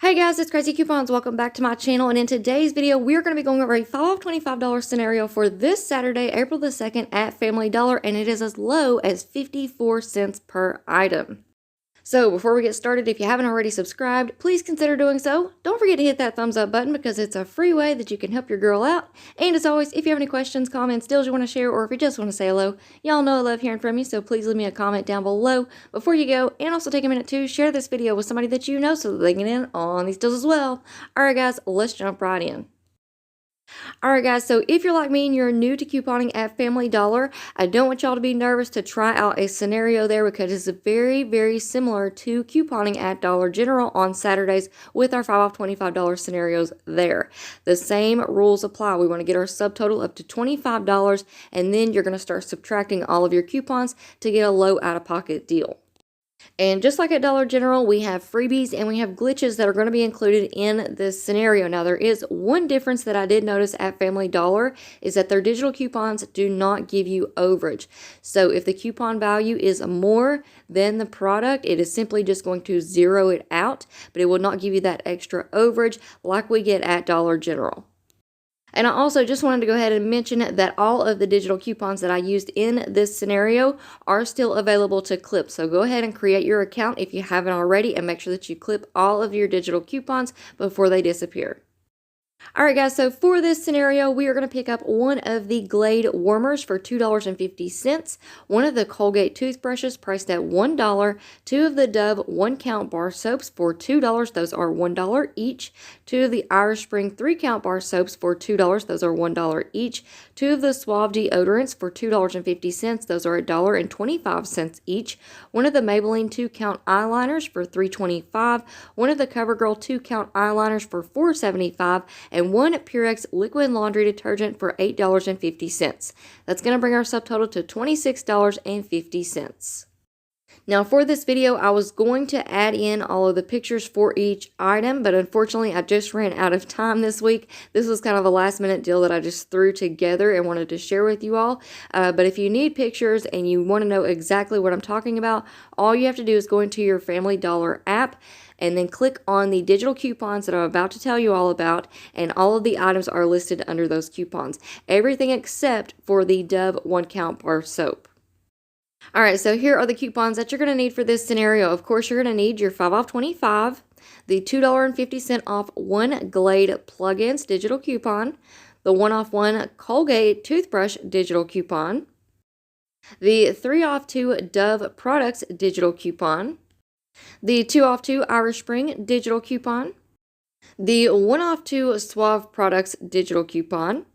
Hey guys, it's Craz-E Coupons. Welcome back to my channel, and in today's video, we're going to be going over a $5 off $25 scenario for this Saturday, April the 2nd at Family Dollar, and it is as low as 54 cents per item. So before we get started, if you haven't already subscribed, please consider doing so. Don't forget to hit that thumbs up button because it's a free way that you can help your girl out. And as always, if you have any questions, comments, deals you want to share, or if you just want to say hello, y'all know I love hearing from you, so please leave me a comment down below before you go. And also take a minute to share this video with somebody that you know so that they can get in on these deals as well. Alright guys, let's jump right in. Alright guys, so if you're like me and you're new to couponing at Family Dollar, I don't want y'all to be nervous to try out a scenario there because it's very, very similar to couponing at Dollar General on Saturdays with our $5 off $25 scenarios there. The same rules apply. We want to get our subtotal up to $25 and then you're going to start subtracting all of your coupons to get a low out-of-pocket deal. And just like at Dollar General, we have freebies and we have glitches that are going to be included in this scenario. Now, there is one difference that I did notice at Family Dollar is that their digital coupons do not give you overage. So if the coupon value is more than the product, it is simply just going to zero it out, but it will not give you that extra overage like we get at Dollar General. And I also just wanted to go ahead and mention that all of the digital coupons that I used in this scenario are still available to clip. So go ahead and create your account if you haven't already and make sure that you clip all of your digital coupons before they disappear. Alright guys, so for this scenario, we are going to pick up one of the Glade warmers for $2.50, one of the Colgate toothbrushes priced at $1, two of the Dove 1-count bar soaps for $2, those are $1 each, two of the Irish Spring 3-count bar soaps for $2, those are $1 each, two of the Suave deodorants for $2.50, those are $1.25 each, one of the Maybelline 2-count eyeliners for $3.25, one of the CoverGirl 2-count eyeliners for $4.75, and one Purex liquid laundry detergent for $8.50. That's going to bring our subtotal to $26.50. Now for this video, I was going to add in all of the pictures for each item, but unfortunately I just ran out of time this week. This was kind of a last minute deal that I just threw together and wanted to share with you all. But if you need pictures and you want to know exactly what I'm talking about, all you have to do is go into your Family Dollar app and then click on the digital coupons that I'm about to tell you all about, and all of the items are listed under those coupons. Everything except for the Dove 1-count bar soap. Alright, so here are the coupons that you're going to need for this scenario. Of course, you're going to need your $5 off $25, the $2.50 off 1 Glade plugins digital coupon, the 1 off 1 Colgate toothbrush digital coupon, the 3 off 2 Dove products digital coupon, the 2 off 2 Irish Spring digital coupon, the 1 off 2 Suave products digital coupon,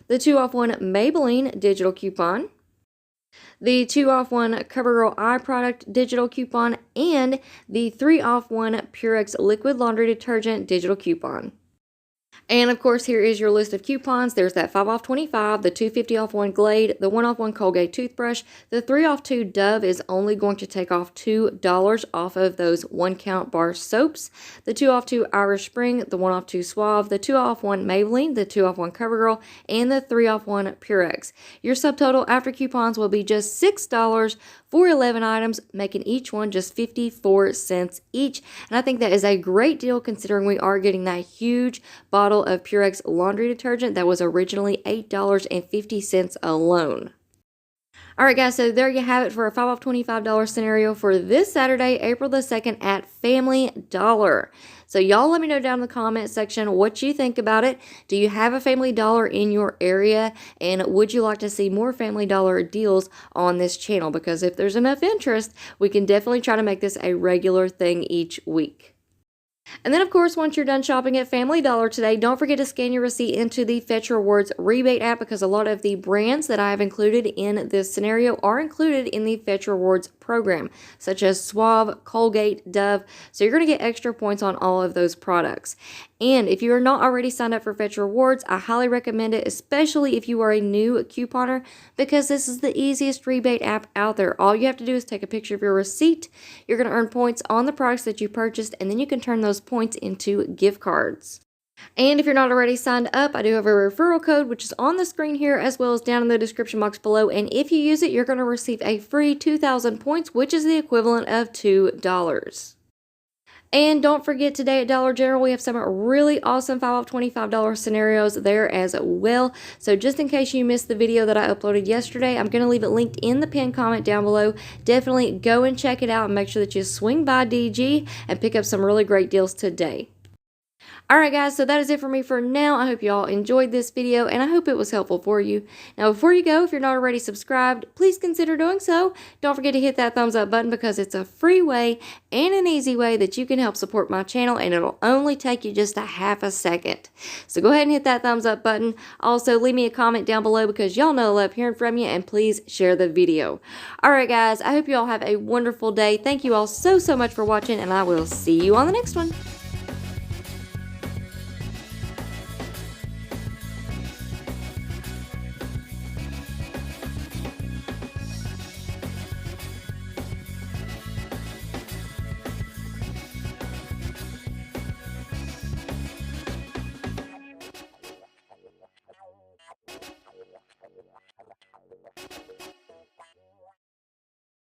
the 2 off 1 Maybelline digital coupon, the 2 off 1 CoverGirl eye product digital coupon, and the 3 off 1 Purex liquid laundry detergent digital coupon. And of course, here is your list of coupons. There's that $5 off $25, the $2.50 off 1 Glade, the 1 off 1 Colgate toothbrush, the 3 off 2 Dove is only going to take off $2 off of those 1-count bar soaps, the 2 off 2 Irish Spring, the 1 off 2 Suave, the 2 off 1 Maybelline, the 2 off 1 CoverGirl, and the 3 off 1 Purex. Your subtotal after coupons will be just $6 for 11 items, making each one just 54 cents each. And I think that is a great deal considering we are getting that huge bottle of Purex laundry detergent that was originally $8.50 alone. Alright guys, so there you have it for a $5 off $25 scenario for this Saturday, April the 2nd at Family Dollar. So y'all let me know down in the comment section what you think about it. Do you have a Family Dollar in your area? And would you like to see more Family Dollar deals on this channel? Because if there's enough interest, we can definitely try to make this a regular thing each week. And then, of course, once you're done shopping at Family Dollar today, don't forget to scan your receipt into the Fetch Rewards rebate app because a lot of the brands that I have included in this scenario are included in the Fetch Rewards program, such as Suave, Colgate, Dove. So you're going to get extra points on all of those products. And if you are not already signed up for Fetch Rewards, I highly recommend it, especially if you are a new couponer, because this is the easiest rebate app out there. All you have to do is take a picture of your receipt. You're going to earn points on the products that you purchased, and then you can turn those points into gift cards. And if you're not already signed up, I do have a referral code, which is on the screen here as well as down in the description box below. And if you use it, you're going to receive a free 2,000 points, which is the equivalent of $2. And don't forget, today at Dollar General, we have some really awesome 5 off $25 scenarios there as well. So just in case you missed the video that I uploaded yesterday, I'm going to leave it linked in the pinned comment down below. Definitely go and check it out and make sure that you swing by DG and pick up some really great deals today. Alright guys, so that is it for me for now. I hope you all enjoyed this video and I hope it was helpful for you. Now before you go, if you're not already subscribed, please consider doing so. Don't forget to hit that thumbs up button because it's a free way and an easy way that you can help support my channel, and it'll only take you just a half a second. So go ahead and hit that thumbs up button. Also leave me a comment down below because y'all know I love hearing from you, and please share the video. Alright guys, I hope you all have a wonderful day. Thank you all so much for watching, and I will see you on the next one.